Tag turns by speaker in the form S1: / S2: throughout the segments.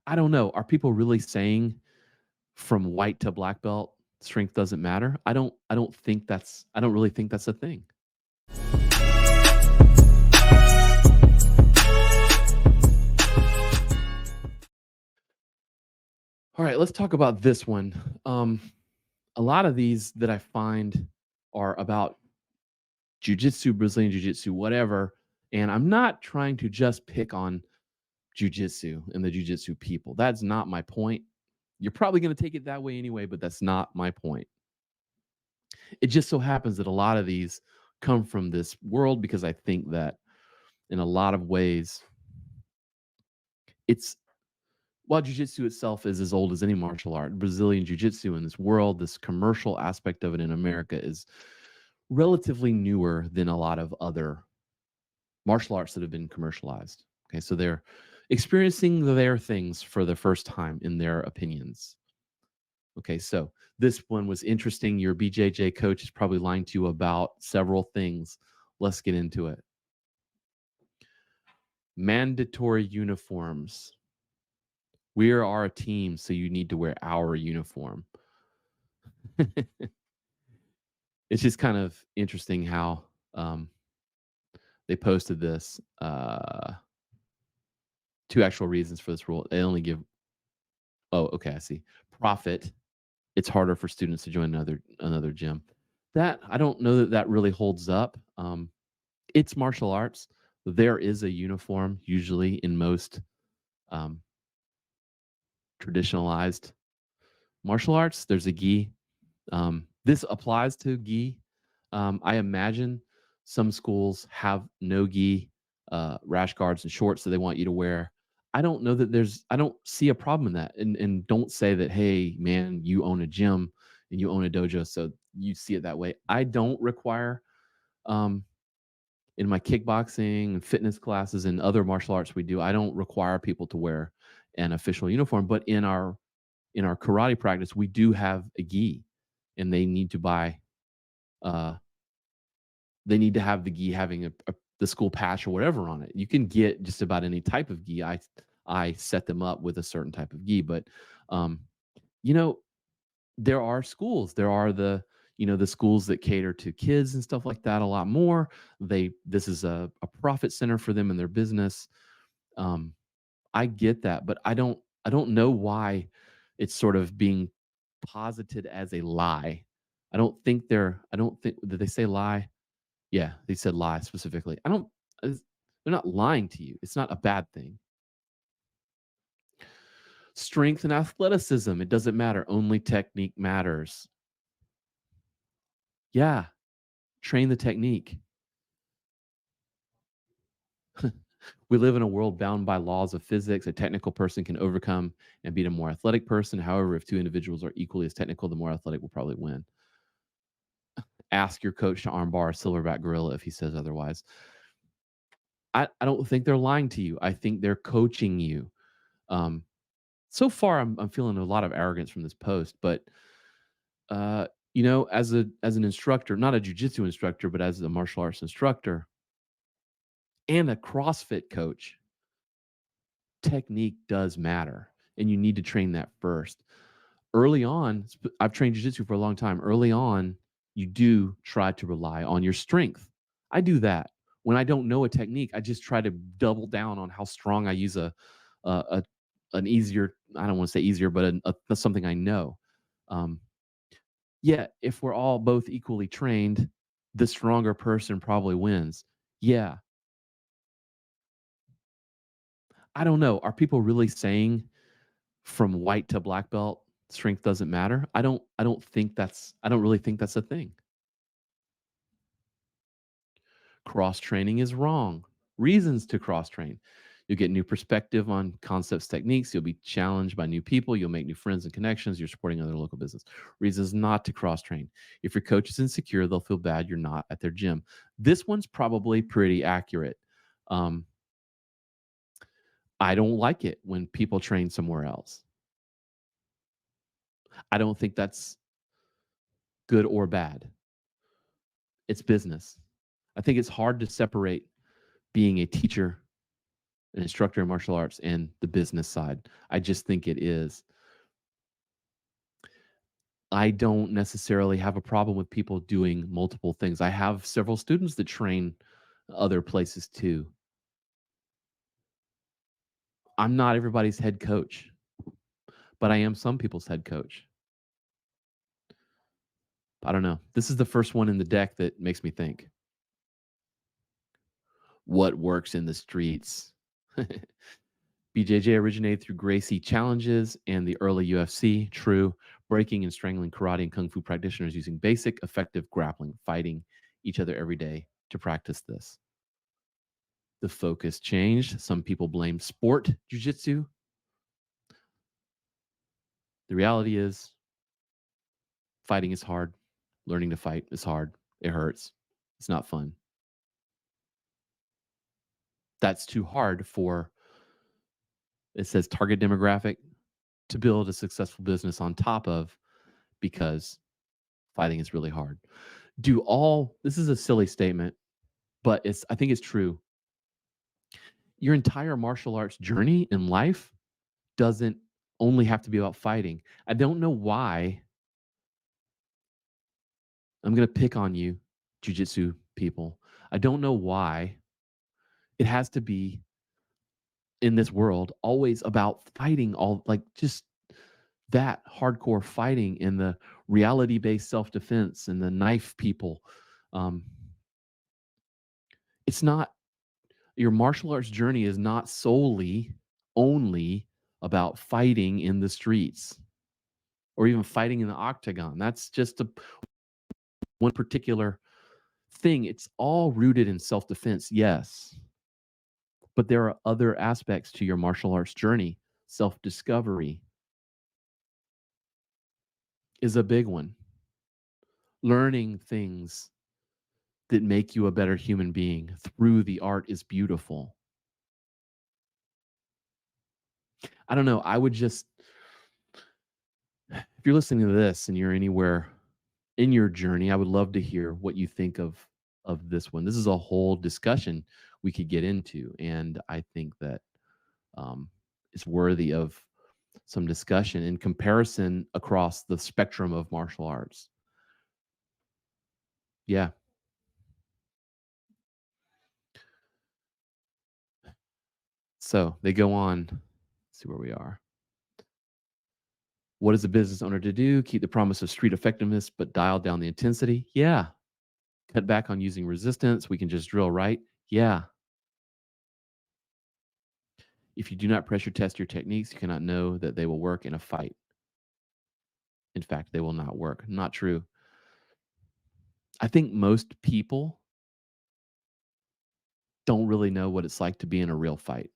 S1: I don't know. Are people really saying from white to black belt, strength doesn't matter? I don't really think that's a thing. All right, let's talk about this one. A lot of these that I find are about jujitsu, Brazilian jiu-jitsu, whatever. And I'm not trying to just pick on jujitsu and the jujitsu people. That's not my point. You're probably going to take it that way anyway, but that's not my point. It just so happens that a lot of these come from this world because I think that in a lot of ways, it's while jiu-jitsu itself is as old as any martial art, Brazilian jiu-jitsu in this world, this commercial aspect of it in America is relatively newer than a lot of other martial arts that have been commercialized. Okay, so they're experiencing their things for the first time in their opinions. Okay, so this one was interesting. Your BJJ coach is probably lying to you about several things. Let's get into it. Mandatory uniforms. We are our team, so you need to wear our uniform. It's just kind of interesting how they posted this. Two actual reasons for this rule. They only give, oh, okay, I see. Profit. It's harder for students to join another gym. That I don't know that that really holds up. It's martial arts. There is a uniform usually in most um, traditionalized martial arts. There's a gi. This applies to gi. I imagine some schools have no gi, rash guards and shorts that they want you to wear. I don't know that I don't see a problem in that. And don't say that, hey, man, you own a gym and you own a dojo, so you see it that way. I don't require um, in my kickboxing and fitness classes and other martial arts we do, I don't require people to wear an official uniform. But in our karate practice, we do have a gi, and they need to buy. Uh, they need to have the gi having the school patch or whatever on it. You can get just about any type of gi. I set them up with a certain type of gi, but um, you know, there are schools. There are the schools that cater to kids and stuff like that a lot more. This is a profit center for them in their business. Um, I get that, but I don't know why it's sort of being posited as a lie. I don't think did they say lie? Yeah, they said lie specifically. I don't they're not lying to you. It's not a bad thing. Strength and athleticism, it doesn't matter. Only technique matters. Yeah, train the technique. We live in a world bound by laws of physics. A technical person can overcome and beat a more athletic person. However, if two individuals are equally as technical, the more athletic will probably win. Ask your coach to armbar a silverback gorilla if he says otherwise. I don't think they're lying to you. I think they're coaching you. Um, so far, I'm feeling a lot of arrogance from this post, but uh, as an instructor, not a jujitsu instructor, but as a martial arts instructor and a CrossFit coach, technique does matter, and you need to train that first. Early on, I've trained jujitsu for a long time. Early on, you do try to rely on your strength. I do that. When I don't know a technique, I just try to double down on how strong I use a an easier, I don't want to say easier, but something I know. Um, yeah, if we're all both equally trained, the stronger person probably wins. Yeah, I don't know. Are people really saying from white to black belt, strength doesn't matter? I don't really think that's a thing. Cross training is wrong. Reasons to cross train. You'll get new perspective on concepts, techniques. You'll be challenged by new people. You'll make new friends and connections. You're supporting other local business. Reasons not to cross train. If your coach is insecure, they'll feel bad you're not at their gym. This one's probably pretty accurate. Um, I don't like it when people train somewhere else. I don't think that's good or bad. It's business. I think it's hard to separate being a teacher an instructor in martial arts and the business side. I just think it is. I don't necessarily have a problem with people doing multiple things. I have several students that train other places too. I'm not everybody's head coach, but I am some people's head coach. I don't know. This is the first one in the deck that makes me think. What works in the streets? BJJ originated through Gracie challenges and the early UFC. True. Breaking and strangling karate and kung fu practitioners using basic, effective grappling, fighting each other every day to practice this. The focus changed. Some people blame sport jujitsu. The reality is, fighting is hard. Learning to fight is hard. It hurts. It's not fun. That's too hard for, it says, target demographic to build a successful business on top of, because fighting is really hard. This is a silly statement, but I think it's true. Your entire martial arts journey in life doesn't only have to be about fighting. I don't know why I'm going to pick on you, jujitsu people. I don't know why it has to be in this world always about fighting, all like just that hardcore fighting and the reality based self defense and the knife people. Um, it's not, your martial arts journey is not solely only about fighting in the streets or even fighting in the octagon. That's just one particular thing. It's all rooted in self defense, yes, but there are other aspects to your martial arts journey. Self discovery is a big one. Learning things that make you a better human being through the art is beautiful. I don't know. I would just, if you're listening to this and you're anywhere in your journey, I would love to hear what you think of this one. This is a whole discussion we could get into, and I think that it's worthy of some discussion in comparison across the spectrum of martial arts. Yeah. So they go on. Let's see where we are. What is a business owner to do? Keep the promise of street effectiveness, but dial down the intensity. Yeah. Cut back on using resistance. We can just drill right. Yeah. If you do not pressure test your techniques, you cannot know that they will work in a fight. In fact, they will not work. Not true. I think most people don't really know what it's like to be in a real fight.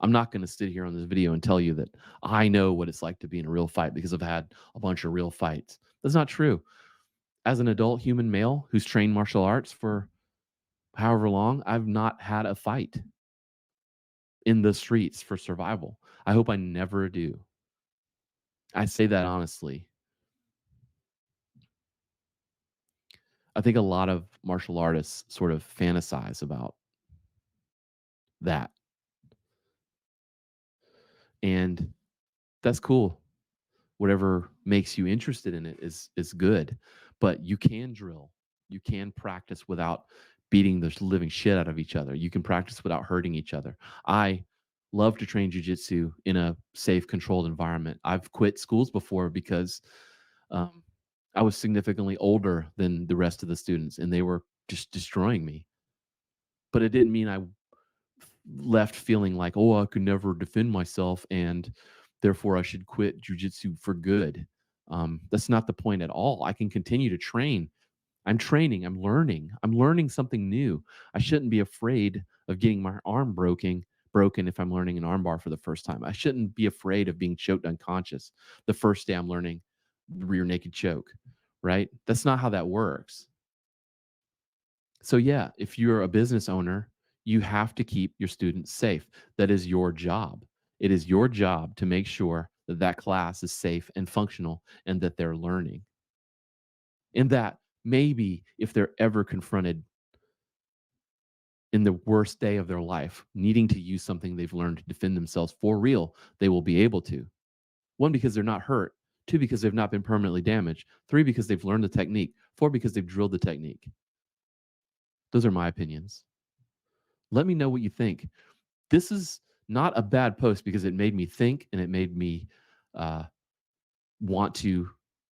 S1: I'm not going to sit here on this video and tell you that I know what it's like to be in a real fight because I've had a bunch of real fights. That's not true. As an adult human male who's trained martial arts for however long, I've not had a fight in the streets for survival. I hope I never do. I say that honestly. I think a lot of martial artists sort of fantasize about that. And that's cool. Whatever makes you interested in it is good. But you can drill. You can practice without beating the living shit out of each other. You can practice without hurting each other. I love to train jujitsu in a safe, controlled environment. I've quit schools before because um, I was significantly older than the rest of the students, and they were just destroying me. But it didn't mean I left feeling like, oh, I could never defend myself and therefore I should quit jujitsu for good. That's not the point at all. I can continue to train. I'm training. I'm learning something new. I shouldn't be afraid of getting my arm broken if I'm learning an armbar for the first time. I shouldn't be afraid of being choked unconscious the first day I'm learning the rear naked choke, right? That's not how that works. So yeah, if you're a business owner, you have to keep your students safe. That is your job. It is your job to make sure that that class is safe and functional and that they're learning. And that maybe if they're ever confronted in the worst day of their life, needing to use something they've learned to defend themselves for real, they will be able to. One, because they're not hurt. Two, because they've not been permanently damaged. Three, because they've learned the technique. Four, because they've drilled the technique. Those are my opinions. Let me know what you think. This is not a bad post because it made me think and it made me uh, want to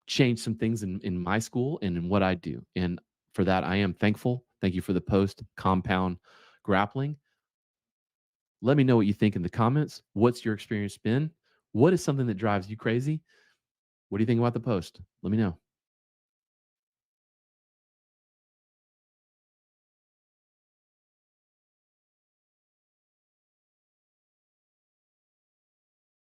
S1: change some things in my school and in what I do. And for that, I am thankful. Thank you for the post, Compound Grappling. Let me know what you think in the comments. What's your experience been? What is something that drives you crazy? What do you think about the post? Let me know.